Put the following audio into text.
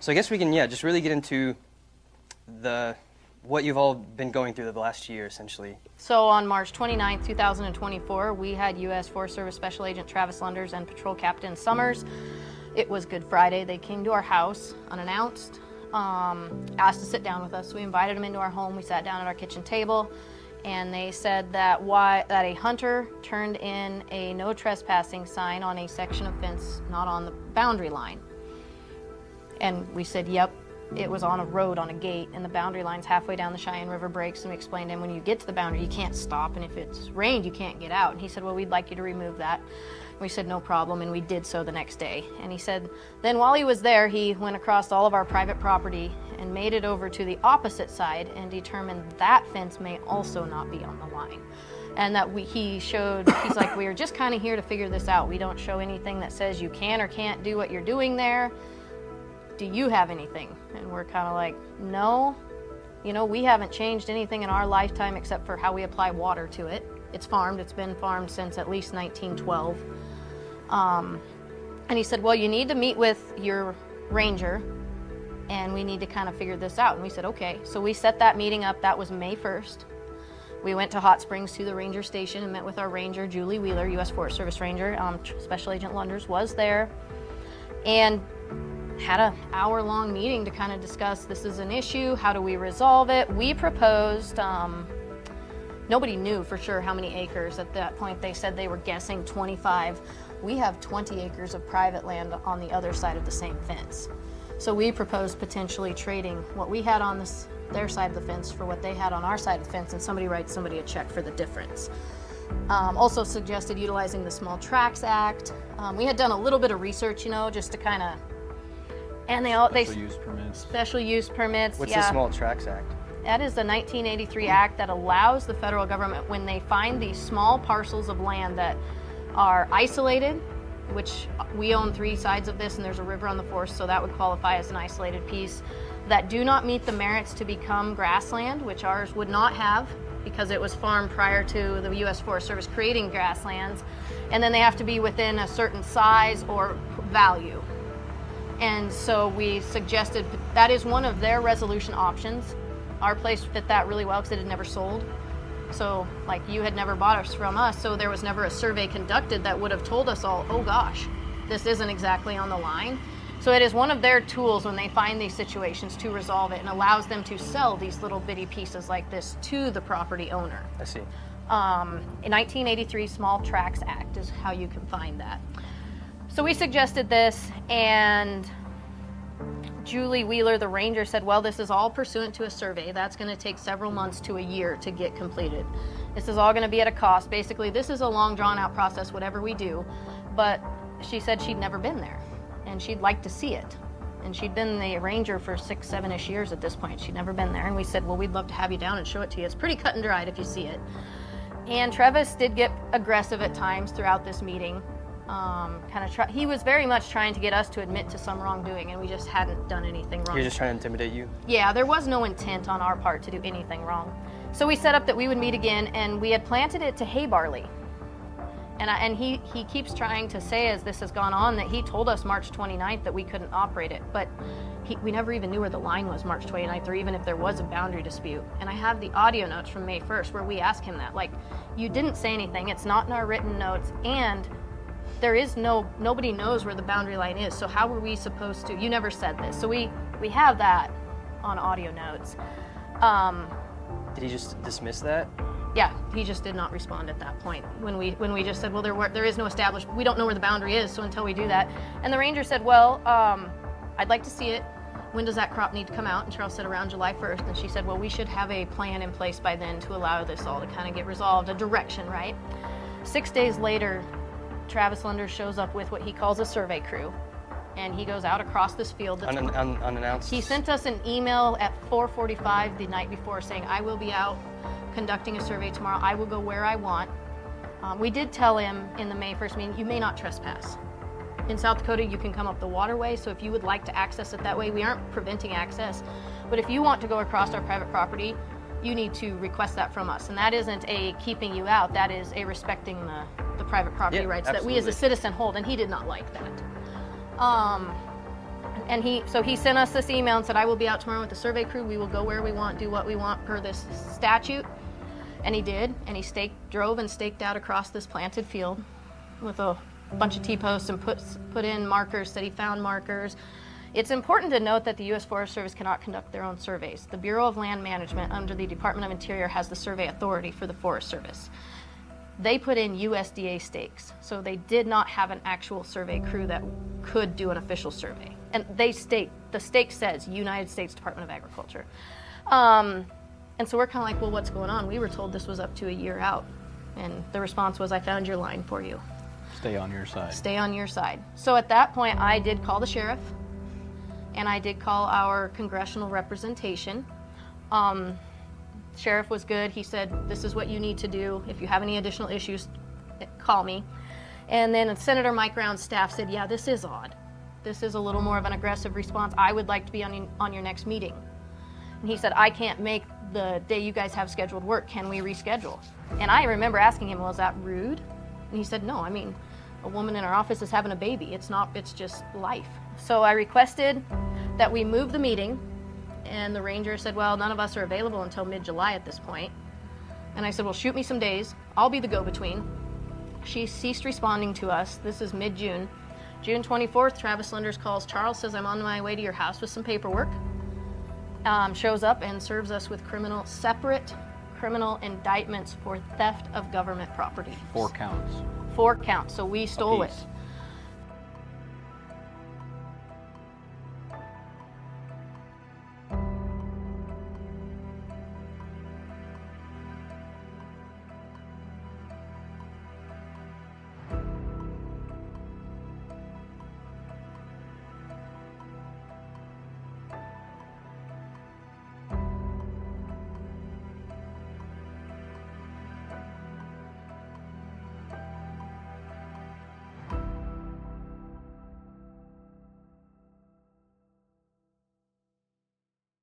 So I guess we can, just really get into what you've all been going through the last year, essentially. So on March 29th, 2024, we had U.S. Forest Service Special Agent Travis Lunders and Patrol Captain Summers. It was Good Friday. They came to our house unannounced, asked to sit down with us. We invited them into our home. We sat down at our kitchen table, and they said that a hunter turned in a no trespassing sign on a section of fence not on the boundary line. And we said, yep, it was on a road on a gate, and the boundary line's halfway down the Cheyenne River breaks. And we explained to him, when you get to the boundary, you can't stop, and if it's rained, you can't get out. And he said, well, we'd like you to remove that. We said, no problem, and we did so the next day. And he said, then while he was there, he went across all of our private property and made it over to the opposite side and determined that fence may also not be on the line. And that he's like, we're just kind of here to figure this out. We don't show anything that says you can or can't do what you're doing there. Do you have anything? And we're kind of like, no, we haven't changed anything in our lifetime except for how we apply water to it. It's farmed. It's been farmed since at least 1912. And he said, well, you need to meet with your ranger, and we need to kind of figure this out. And we said, okay. So we set that meeting up. That was May 1st. We went to Hot Springs to the ranger station and met with our ranger, Julie Wheeler, U.S. Forest Service Ranger. Special Agent Lunders was there, and had an hour-long meeting to kind of discuss, this is an issue, how do we resolve it? We proposed, nobody knew for sure how many acres. At that point they said they were guessing 25. We have 20 acres of private land on the other side of the same fence. So we proposed potentially trading what we had on their side of the fence for what they had on our side of the fence, and somebody writes somebody a check for the difference. Also suggested utilizing the Small Tracts Act. We had done a little bit of research, just to kind of, and Special use permits. Special use permits. What's the Small Tracts Act? That is the 1983 act that allows the federal government, when they find these small parcels of land that are isolated, which we own 3 sides of this, and there's a river on the 4th, so that would qualify as an isolated piece, that do not meet the merits to become grassland, which ours would not have because it was farmed prior to the U.S. Forest Service creating grasslands, and then they have to be within a certain size or value. And so we suggested that is one of their resolution options. Our place fit that really well because it had never sold. So like, you had never bought us from us, so there was never a survey conducted that would have told us all, oh gosh, this isn't exactly on the line. So it is one of their tools when they find these situations to resolve it, and allows them to sell these little bitty pieces like this to the property owner. I see. In 1983 Small Tracts Act is how you can find that. So we suggested this, and Julie Wheeler, the ranger, said, well, this is all pursuant to a survey. That's going to take several months to a year to get completed. This is all going to be at a cost. Basically, this is a long, drawn-out process, whatever we do. But she said she'd never been there, and she'd like to see it. And she'd been the ranger for 6, 7-ish years at this point. She'd never been there. And we said, well, we'd love to have you down and show it to you. It's pretty cut and dried if you see it. And Travis did get aggressive at times throughout this meeting. He was very much trying to get us to admit to some wrongdoing, and we just hadn't done anything wrong. You're just trying to intimidate you? Yeah, there was no intent on our part to do anything wrong. So we set up that we would meet again, and we had planted it to hay barley. And he keeps trying to say, as this has gone on, that he told us March 29th that we couldn't operate it, but we never even knew where the line was March 29th, or even if there was a boundary dispute. And I have the audio notes from May 1st where we asked him that, like, you didn't say anything, it's not in our written notes, and there is nobody knows where the boundary line is, so how were we supposed to, you never said this. So we have that on audio notes. Did he just dismiss that? Yeah, he just did not respond at that point. When we just said, well, there is no established, we don't know where the boundary is, so until we do that. And the ranger said, well, I'd like to see it. When does that crop need to come out? And Charles said around July 1st. And she said, well, we should have a plan in place by then to allow this all to kind of get resolved, a direction, right? 6 days later, Travis Lunders shows up with what he calls a survey crew, and he goes out across this field. Unannounced? He sent us an email at 4:45 the night before saying, I will be out conducting a survey tomorrow. I will go where I want. We did tell him in the May 1st meeting, you may not trespass. In South Dakota, you can come up the waterway, so if you would like to access it that way, we aren't preventing access. But if you want to go across our private property, you need to request that from us. And that isn't a keeping you out, that is a respecting the private property rights that we as a citizen hold, and he did not like that. And he sent us this email and said, I will be out tomorrow with the survey crew. We will go where we want, do what we want per this statute. And he did, and he drove and staked out across this planted field with a bunch of T-posts and put in markers, said he found markers. It's important to note that the U.S. Forest Service cannot conduct their own surveys. The Bureau of Land Management under the Department of Interior has the survey authority for the Forest Service. They put in USDA stakes, so they did not have an actual survey crew that could do an official survey. And the stake says United States Department of Agriculture. And so we're kind of like, well, what's going on? We were told this was up to a year out. And the response was, I found your line for you. Stay on your side. Stay on your side. So at that point, I did call the sheriff, and I did call our congressional representation. Sheriff was good. He said, this is what you need to do. If you have any additional issues, call me. And then Senator Mike Brown's staff said, yeah, this is odd. This is a little more of an aggressive response. I would like to be on your next meeting. And he said, I can't make the day you guys have scheduled work. Can we reschedule? And I remember asking him, well, is that rude? And he said, no, I mean, a woman in our office is having a baby. It's just life. So I requested that we move the meeting, and the ranger said, well, none of us are available until mid-July at this point. And I said, well, shoot me some days. I'll be the go-between. She ceased responding to us. This is mid-June. June 24th, Travis Lenders calls Charles, says, I'm on my way to your house with some paperwork. Shows up and serves us with separate criminal indictments for theft of government property. 4 counts. 4 counts. So we stole it.